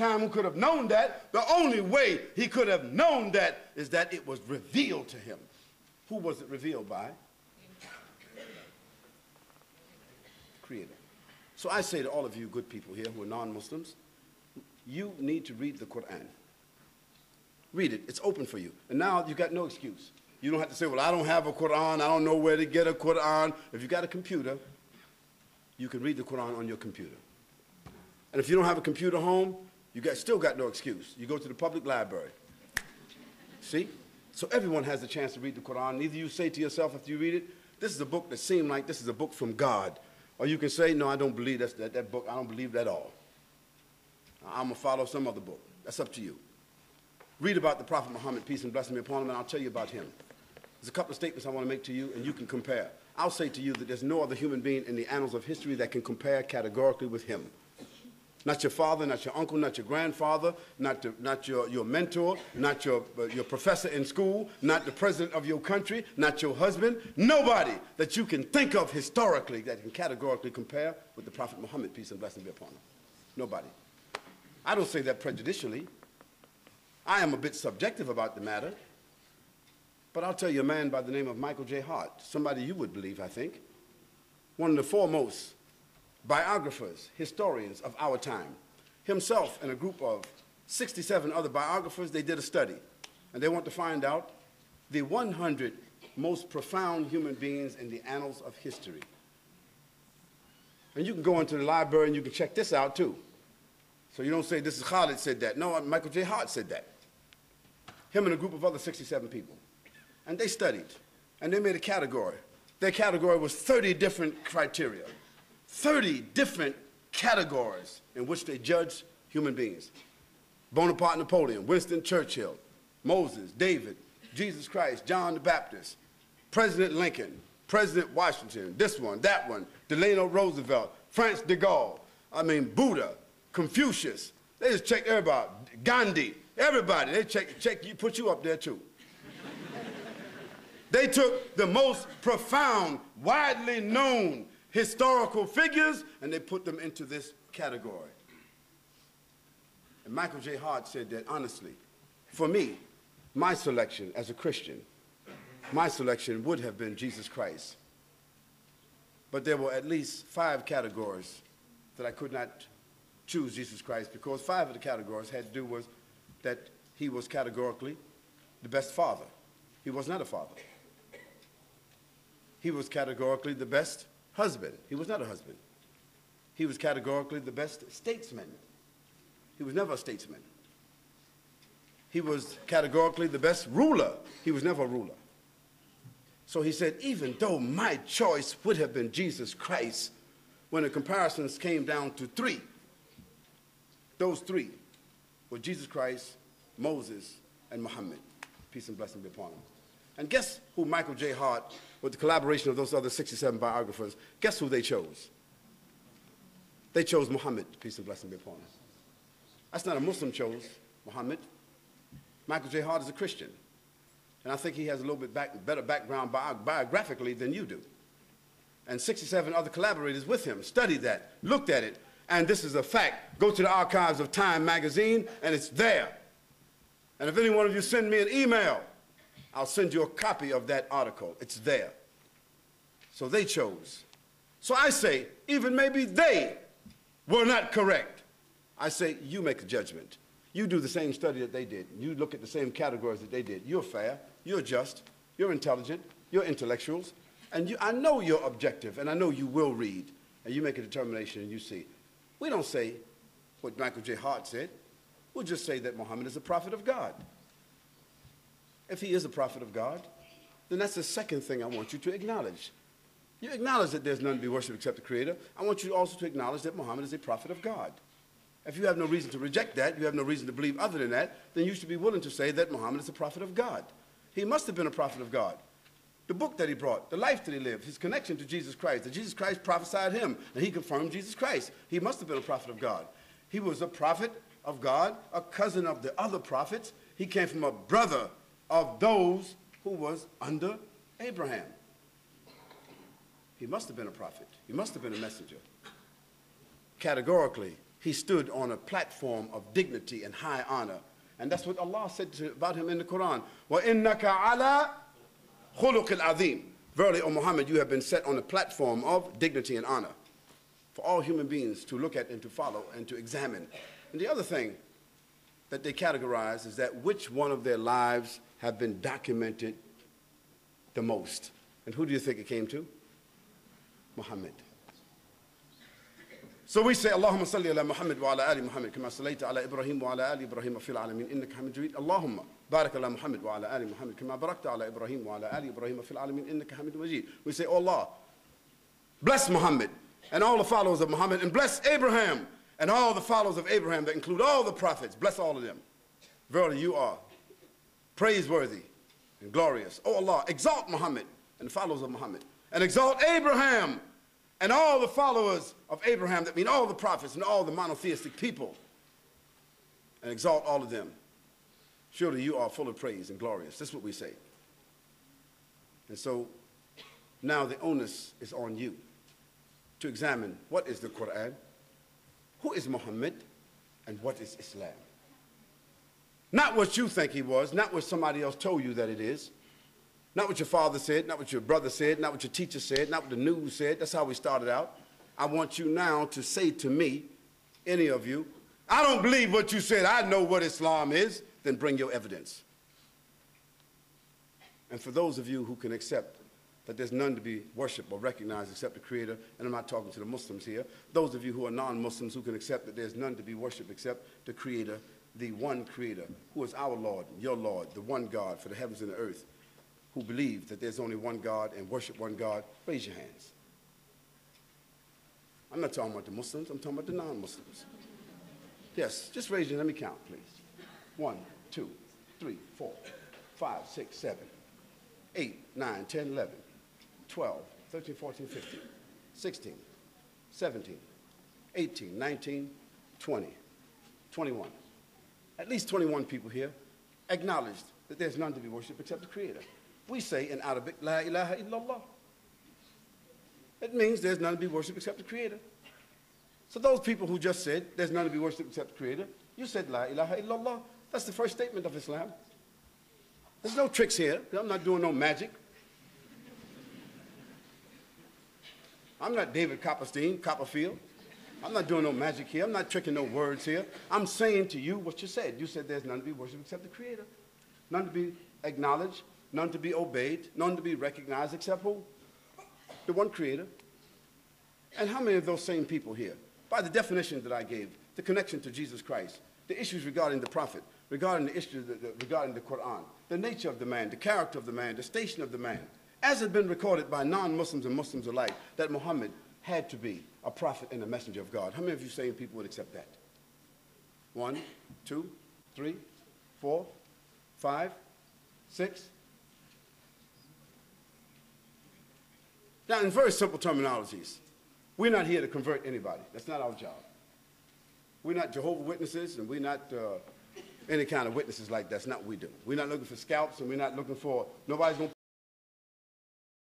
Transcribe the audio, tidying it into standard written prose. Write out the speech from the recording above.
time who could have known that. The only way he could have known that is that it was revealed to him. Who was it revealed by? Creator. So I say to all of you good people here who are non-Muslims, you need to read the Quran. Read it. It's open for you. And now you've got no excuse. You don't have to say, well, I don't have a Quran. I don't know where to get a Quran. If you've got a computer, you can read the Quran on your computer. And if you don't have a computer home, you still got no excuse. You go to the public library. See? So everyone has the chance to read the Quran. Either you say to yourself after you read it, this is a book that seemed like this is a book from God. Or you can say, no, I don't believe that book. I don't believe that at all. I'm going to follow some other book. That's up to you. Read about the Prophet Muhammad, peace and blessing be upon him, and I'll tell you about him. There's a couple of statements I want to make to you, and you can compare. I'll say to you that there's no other human being in the annals of history that can compare categorically with him. Not your father, not your uncle, not your grandfather, not your mentor, not your professor in school, not the president of your country, not your husband. Nobody that you can think of historically that can categorically compare with the Prophet Muhammad, peace and blessing be upon him. Nobody. I don't say that prejudicially. I am a bit subjective about the matter. But I'll tell you a man by the name of Michael J. Hart, somebody you would believe, I think, one of the foremost biographers, historians of our time. Himself and a group of 67 other biographers, they did a study. And they want to find out the 100 most profound human beings in the annals of history. And you can go into the library and you can check this out too. So you don't say this is Khalid said that. No, Michael J. Hart said that. Him and a group of other 67 people. And they studied. And they made a category. Their category was 30 different criteria. 30 different categories in which they judged human beings. Bonaparte, Napoleon, Winston Churchill, Moses, David, Jesus Christ, John the Baptist, President Lincoln, President Washington, this one, that one, Delano Roosevelt, France de Gaulle, Buddha, Confucius. They just checked everybody. Gandhi, everybody. They check, you put you up there too. They took the most profound, widely known historical figures and they put them into this category. And Michael J. Hart said that honestly, for me, my selection as a Christian, my selection would have been Jesus Christ. But there were at least 5 categories that I could not choose Jesus Christ because 5 of the categories had to do with that he was categorically the best father. He was not a father. He was categorically the best husband. He was not a husband. He was categorically the best statesman. He was never a statesman. He was categorically the best ruler. He was never a ruler. So he said, even though my choice would have been Jesus Christ, when the comparisons came down to 3, those 3 were Jesus Christ, Moses, and Muhammad. Peace and blessing be upon him. And guess who Michael J. Hart, with the collaboration of those other 67 biographers, guess who they chose? They chose Muhammad, peace and blessing be upon him. That's not a Muslim chose Muhammad. Michael J. Hart is a Christian. And I think he has a little bit better background biographically than you do. And 67 other collaborators with him studied that, looked at it, and this is a fact. Go to the archives of Time magazine, and it's there. And if any one of you send me an email, I'll send you a copy of that article. It's there. So they chose. So I say, even maybe they were not correct. I say, you make a judgment. You do the same study that they did. You look at the same categories that they did. You're fair. You're just. You're intelligent. You're intellectuals. And I know you're objective, and I know you will read. And you make a determination, and you see. We don't say what Michael J. Hart said. We'll just say that Muhammad is a prophet of God. If he is a prophet of God, then that's the second thing I want you to acknowledge. You acknowledge that there's none to be worshipped except the Creator. I want you also to acknowledge that Muhammad is a prophet of God. If you have no reason to reject that, you have no reason to believe other than that, then you should be willing to say that Muhammad is a prophet of God. He must have been a prophet of God. The book that he brought, the life that he lived, his connection to Jesus Christ, that Jesus Christ prophesied him, and he confirmed Jesus Christ. He must have been a prophet of God. He was a prophet of God, a cousin of the other prophets. He came from a brother of those who was under Abraham. He must have been a prophet. He must have been a messenger. Categorically, He stood on a platform of dignity and high honor. And that's what Allah said about him in the Quran. وَإِنَّكَ عَلَىٰ خُلُقِ الْعَظِيمِ. Verily, O Muhammad, you have been set on a platform of dignity and honor for all human beings to look at and to follow and to examine. And the other thing that they categorize is that which one of their lives have been documented the most. And who do you think it came to? Muhammad. So we say, Allahumma salli ala Muhammad wa ala ali Muhammad, kama sallaita ala Ibrahim wa ala ali Ibrahim fil alamin, innaka hamid majid. Allahumma barak ala Muhammad wa ala ali Muhammad, kama barakta ala Ibrahim wa ala ali Ibrahim fil alamin, innaka hamid majid. We say, oh Allah, bless Muhammad and all the followers of Muhammad, and bless Abraham and all the followers of Abraham, that include all the prophets. Bless all of them. Verily, you are praiseworthy and glorious. Oh Allah, exalt Muhammad and the followers of Muhammad, and exalt Abraham and all the followers of Abraham, that mean all the prophets and all the monotheistic people, and exalt all of them. Surely you are full of praise and glorious. That's what we say. And so now the onus is on you to examine what is the Quran, who is Muhammad, and what is Islam. Not what you think he was, not what somebody else told you that it is, not what your father said, not what your brother said, not what your teacher said, not what the news said. That's how we started out. I want you now to say to me, any of you, I don't believe what you said. I know what Islam is. Then bring your evidence. And for those of you who can accept that there's none to be worshipped or recognized except the Creator, and I'm not talking to the Muslims here, those of you who are non-Muslims who can accept that there's none to be worshipped except the Creator, the one Creator, who is our Lord, your Lord, the one God for the heavens and the earth, who believe that there's only one God and worship one God, raise your hands. I'm not talking about the Muslims, I'm talking about the non-Muslims. Yes, just raise your hand, let me count, please. 1, 2, 3, 4, 5, 6, 7, 8, 9, 10, 11, 12, 13, 14, 15, 16, 17, 18, 19, 20, 21. At least 21 people here acknowledged that there's none to be worshipped except the Creator. We say in Arabic, La ilaha illallah. It means there's none to be worshipped except the Creator. So those people who just said there's none to be worshipped except the Creator, you said La ilaha illallah. That's the first statement of Islam. There's no tricks here. I'm not doing no magic. I'm not David Copperfield. I'm not doing no magic here. I'm not tricking no words here. I'm saying to you what you said. You said there's none to be worshipped except the Creator. None to be acknowledged, none to be obeyed, none to be recognized except who? The one Creator. And how many of those same people here, by the definition that I gave, the connection to Jesus Christ, the issues regarding the Prophet, regarding the issues regarding the Quran, the nature of the man, the character of the man, the station of the man, as has been recorded by non-Muslims and Muslims alike, that Muhammad had to be a prophet and a messenger of God. How many of you sane people would accept that? 1, 2, 3, 4, 5, 6. Now, in very simple terminologies, we're not here to convert anybody. That's not our job. We're not Jehovah's Witnesses, and we're not any kind of witnesses like that. That's not what we do. We're not looking for scalps, and we're not looking for, nobody's going to